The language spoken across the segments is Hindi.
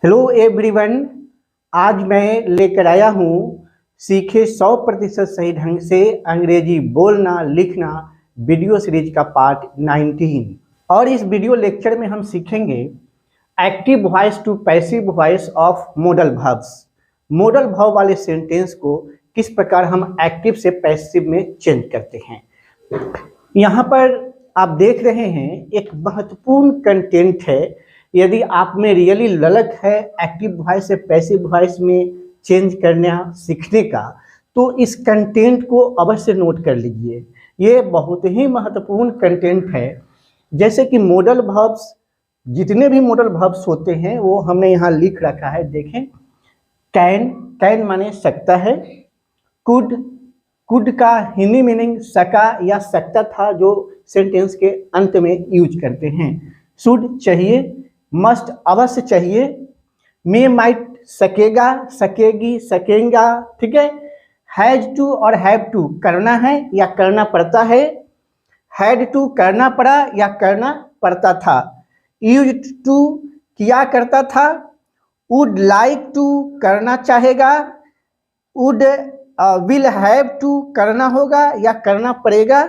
Hello everyone. आज मैं लेकर आया हूँ सीखे 100% सही ढंग से अंग्रेजी बोलना लिखना वीडियो सीरीज का पार्ट 19। और इस वीडियो लेक्चर में हम सीखेंगे active voice to passive voice of modal verbs. Modal verb वाले सेंटेंस को किस प्रकार हम एक्टिव से पैसिव में चेंज करते हैं। यहाँ पर आप देख रहे हैं एक महत्वपूर्ण कंटेंट है। यदि आप में रियली ललक है एक्टिव वॉइस से पैसिव वॉइस में चेंज करना सीखने का, तो इस कंटेंट को अवश्य नोट कर लीजिए। ये बहुत ही महत्वपूर्ण कंटेंट है। जैसे कि मॉडल वर्ब्स, जितने भी मॉडल वर्ब्स होते हैं वो हमने यहाँ लिख रखा है। देखें, कैन माने सकता है। कुड का हिंदी मीनिंग सका या सकता था, जो सेंटेंस के अंत में यूज करते हैं। शुड चाहिए, मस्ट अवश्य चाहिए, मे माइट सकेगा सकेगी सकेगा, ठीक है। हैज टू और हैव टू करना है या करना पड़ता है। हैड टू करना पड़ा या करना पड़ता था। यूज्ड टू किया करता था। वुड लाइक टू करना चाहेगा। वुड विल हैव टू करना होगा या करना पड़ेगा।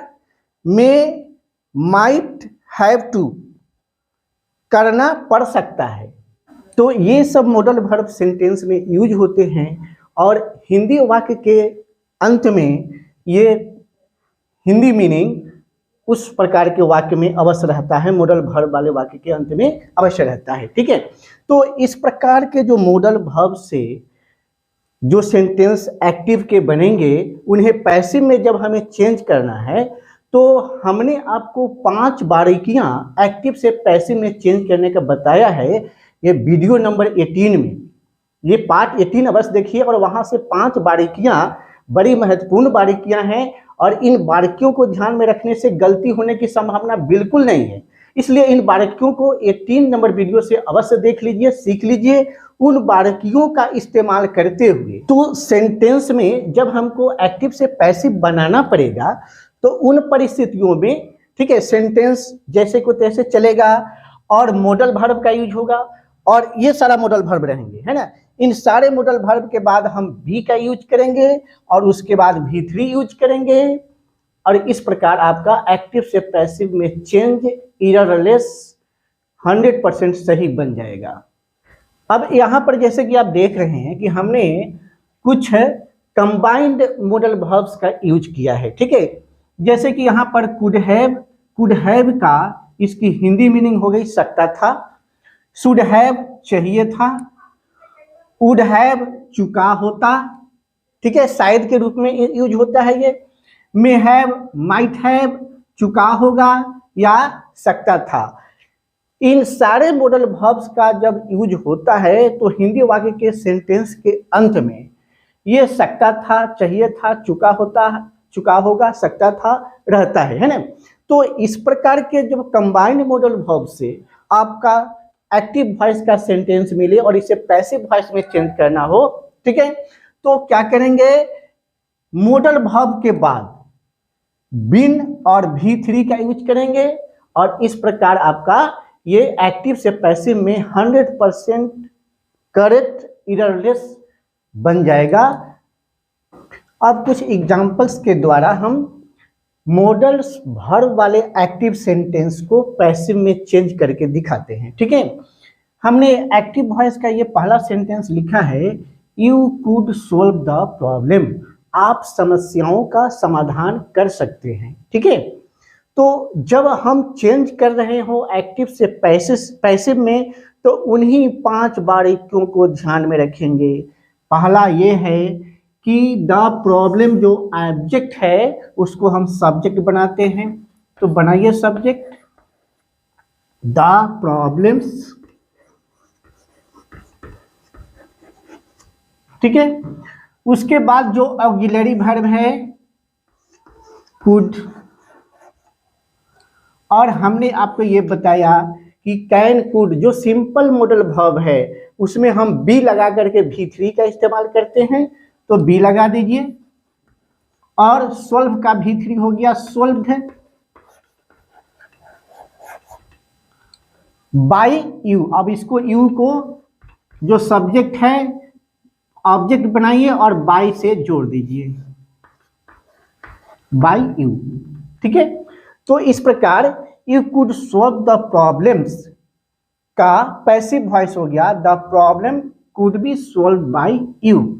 मे माइट हैव टू करना पड़ सकता है। तो ये सब मॉडल वर्ब सेंटेंस में यूज होते हैं और हिंदी वाक्य के अंत में ये हिंदी मीनिंग उस प्रकार के वाक्य में अवश्य रहता है। मॉडल वर्ब वाले वाक्य के अंत में अवश्य रहता है, ठीक है। तो इस प्रकार के जो मॉडल वर्ब से जो सेंटेंस एक्टिव के बनेंगे, उन्हें पैसिव में जब हमें चेंज करना है तो हमने आपको 5 बारीकियां एक्टिव से पैसिव में चेंज करने का बताया है। ये वीडियो नंबर 18 में, ये पार्ट 18 अवश्य देखिए और वहां से 5 बारीकियां, बड़ी महत्वपूर्ण बारीकियां हैं और इन बारीकियों को ध्यान में रखने से गलती होने की संभावना बिल्कुल नहीं है। इसलिए इन बारीकियों को 18 नंबर वीडियो से अवश्य देख लीजिए, सीख लीजिए। उन बारीकियों का इस्तेमाल करते हुए तो सेंटेंस में जब हमको एक्टिव से पैसिव बनाना पड़ेगा तो उन परिस्थितियों में, ठीक है, सेंटेंस जैसे को तैसे चलेगा और मॉडल वर्ब का यूज होगा और ये सारा मॉडल वर्ब रहेंगे, है ना। इन सारे मॉडल वर्ब के बाद हम बी का यूज करेंगे और उसके बाद V3 यूज करेंगे और इस प्रकार आपका एक्टिव से पैसिव में चेंज एररलेस 100% सही बन जाएगा। अब यहाँ पर जैसे कि आप देख रहे हैं कि हमने कुछ कंबाइंड मॉडल वर्ब्स का यूज किया है, ठीक है। जैसे कि यहाँ पर कुड हैव का इसकी हिंदी मीनिंग हो गई सकता था। शुड हैव चाहिए था। वुड हैव चुका होता, ठीक है, शायद के रूप में यूज होता है ये। मे हैव माइट हैव चुका होगा या सकता था। इन सारे मॉडल वर्ब्स का जब यूज होता है तो हिंदी वाक्य के सेंटेंस के अंत में ये सकता था, चाहिए था, चुका होता, चुका होगा, सकता था रहता है ना। तो इस प्रकार के जब कंबाइंड मॉडल वर्ब से आपका एक्टिव वॉइस का सेंटेंस मिले और इसे पैसिव वॉइस में चेंज करना हो, ठीक है, तो क्या करेंगे, मॉडल वर्ब के बाद बिन और V3 का यूज करेंगे और इस प्रकार आपका ये एक्टिव से पैसिव में 100% करेक्ट एररलेस बन जाएगा। अब कुछ एग्जांपल्स के द्वारा हम मॉडल्स वर्ब वाले एक्टिव सेंटेंस को पैसिव में चेंज करके दिखाते हैं, ठीक है। हमने एक्टिव वॉइस का ये पहला सेंटेंस लिखा है, you could solve the problem. आप समस्याओं का समाधान कर सकते हैं, ठीक है। तो जब हम चेंज कर रहे हो एक्टिव से पैसिव में तो उन्हीं 5 बारीकियों को ध्यान में रखेंगे। पहला ये है कि द प्रॉब्लम जो ऑब्जेक्ट है उसको हम सब्जेक्ट बनाते हैं, तो बनाइए सब्जेक्ट द प्रॉब्लम्स, ठीक है। उसके बाद जो ऑक्सिलरी वर्ब है कुड, और हमने आपको ये बताया कि कैन कुड जो सिंपल मॉडल वर्ब है उसमें हम बी लगा करके V3 का इस्तेमाल करते हैं, तो बी लगा दीजिए। और सोल्व का V3 हो गया सोल्व्ड है। बाय यू, अब इसको यू को जो सब्जेक्ट है ऑब्जेक्ट बनाइए और बाय से जोड़ दीजिए, बाय यू। ठीक है, तो इस प्रकार you could solve the problems का पैसिव वॉइस हो गया the problem could be solve by you.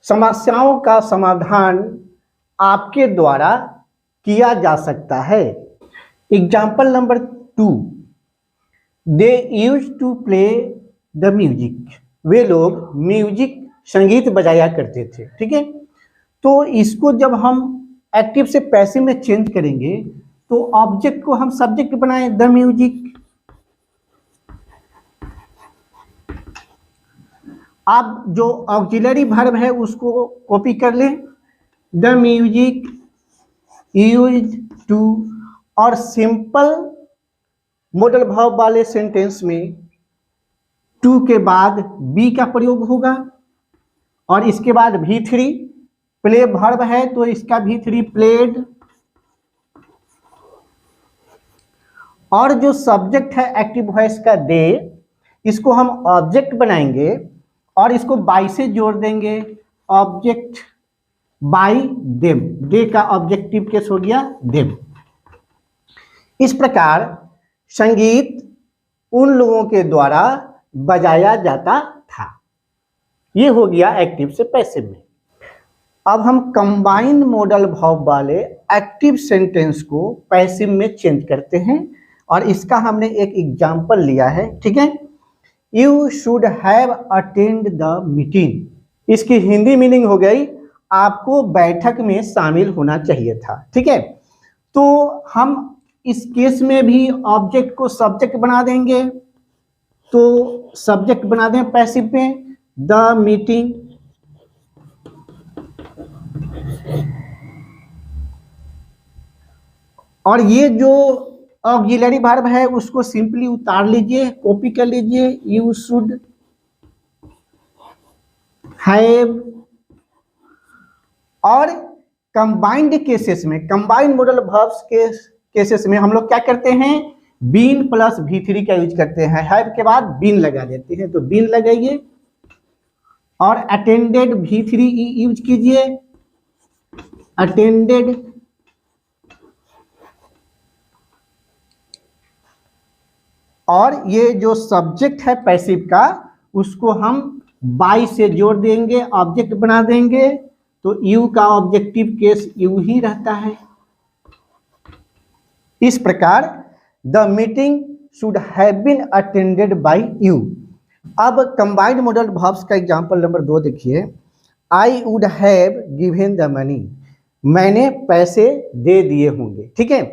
समस्याओं का समाधान आपके द्वारा किया जा सकता है। Example number 2, they use to play the music. वे लोग म्यूजिक संगीत बजाया करते थे। ठीक है, तो इसको जब हम एक्टिव से पैसिव में चेंज करेंगे तो ऑब्जेक्ट को हम सब्जेक्ट बनाए द म्यूजिक। अब जो ऑक्सिलरी वर्ब है उसको कॉपी कर लें, द म्यूजिक यूज्ड टू, और सिंपल मॉडल वर्ब वाले सेंटेंस में टू के बाद बी का प्रयोग होगा और इसके बाद V3 प्ले वर्ब है तो इसका V3 प्लेड, और जो सब्जेक्ट है एक्टिव वॉइस का दे, इसको हम ऑब्जेक्ट बनाएंगे और इसको बाय से जोड़ देंगे, ऑब्जेक्ट बाय देम, दे का ऑब्जेक्टिव केस हो गया देम। इस प्रकार संगीत उन लोगों के द्वारा बजाया जाता था। ये हो गया एक्टिव से पैसिव में। अब हम कंबाइंड मॉडल वर्ब वाले एक्टिव सेंटेंस को पैसिव में चेंज करते हैं और इसका हमने एक एग्जांपल लिया है। ठीक है, you should have attend the meeting. इसकी हिंदी मीनिंग हो गई आपको बैठक में शामिल होना चाहिए था। ठीक है, तो हम इस केस में भी ऑब्जेक्ट को सब्जेक्ट बना देंगे, तो सब्जेक्ट बना दें पैसिव में द मीटिंग, और ये जो ऑक्सिलरी वर्ब है उसको सिंपली उतार लीजिए, कॉपी कर लीजिए, यू शुड हैव। और कंबाइंड केसेस में, कंबाइंड मॉडल वर्ब्स के केसेस में हम लोग क्या करते हैं, बीन प्लस V3 का यूज करते हैं, हैव के बाद बीन लगा देते हैं, तो बीन लगाइए और अटेंडेड V3 यूज कीजिए, अटेंडेड, और ये जो सब्जेक्ट है पैसिव का उसको हम बाय से जोड़ देंगे, ऑब्जेक्ट बना देंगे, तो यू का ऑब्जेक्टिव केस यू ही रहता है। इस प्रकार the meeting should have been attended by you. अब कंबाइंड मॉडल वर्ब्स का एग्जांपल नंबर 2 देखिए, I would have given the money. मैंने पैसे दे दिए होंगे। ठीक है,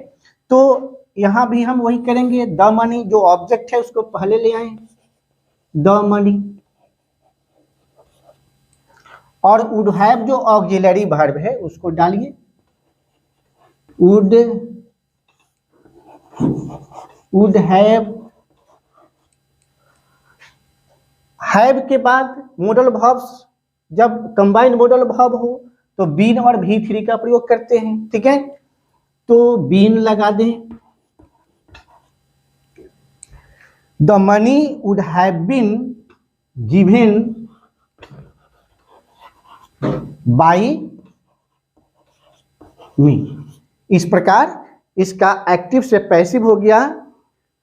तो यहां भी हम वही करेंगे, द मनी जो ऑब्जेक्ट है उसको पहले ले आए, द मनी, और वुड हैव जो ऑक्सिलरी वर्ब है उसको डालिए, वुड हैव के बाद मॉडल वर्ब्स जब कंबाइंड मॉडल वर्ब हो तो बीन और V3 का प्रयोग करते हैं। ठीक है, तो बीन लगा दें, the money would have been given by me. इस प्रकार इसका एक्टिव से पैसिव हो गया,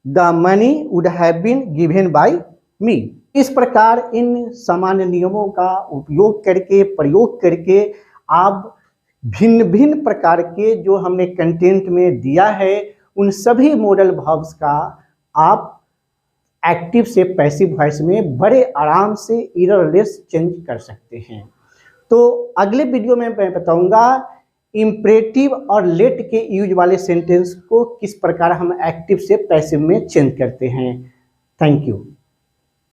the money would have been given by me. इस प्रकार इन सामान्य नियमों का उपयोग करके, प्रयोग करके आप भिन्न भिन्न प्रकार के जो हमने कंटेंट में दिया है उन सभी मॉडल वर्ब्स का आप एक्टिव से पैसिव वॉइस में बड़े आराम से एररलेस चेंज कर सकते हैं। तो अगले वीडियो में मैं बताऊंगा इम्परेटिव और लेट के यूज वाले सेंटेंस को किस प्रकार हम एक्टिव से पैसिव में चेंज करते हैं। Thank you.